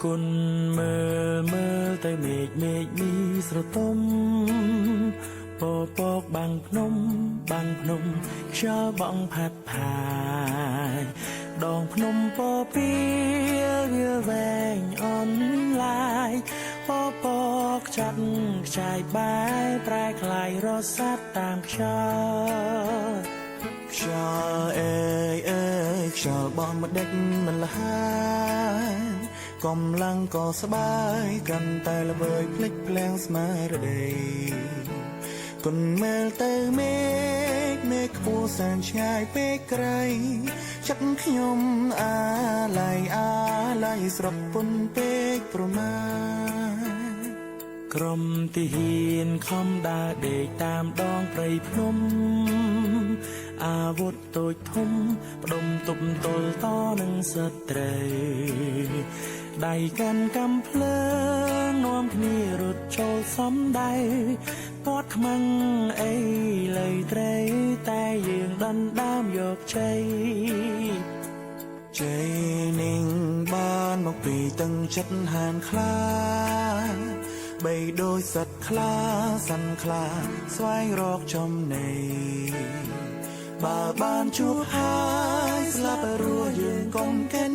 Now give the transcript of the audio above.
គុណមើលទៅមេឃមីស្រទុំពពកបាំងភ្នំខ្យល់បក់ផាត់ផាយដងភ្នំពពីវាវែងអនឡាយពពកចាត់ខ្ចាយបាយប្រែคล้ายរសាត់តាមខ្យល់ខ្យល់អើយខ្យល់បងមកដេចមិនលហើយកំឡុងក៏ស្បាយកាន់តែល្វើយភ្លេចភ្លាំងស្មារតីគុណមើលទៅមេឃខ្ពស់សែនឆ្ងាយពេកក្រៃចិត្តខ្ញុំអាឡ័យស្រពពុនពេកប្រមាក្រុមទាហានខំដើរដេកតាមដងព្រៃភ្នំអាវុធតូចធំផ្ដុំទប់ទល់តនឹងសត្រូវដៃកាន់កំភ្លើងនាំគ្នារត់ចូលសំដៅពាត់ខ្មាំងអីលើត្រីតែយើងដណ្ដើមយកជ័យនឹងបានមកពីទឹកចិត្តហានខ្លាបីដូចសត្វខ្លាសាន់ខ្លាស្វែងរកចំណីបើបានជួបហើយស្លាប់រស់យើងកុំកិន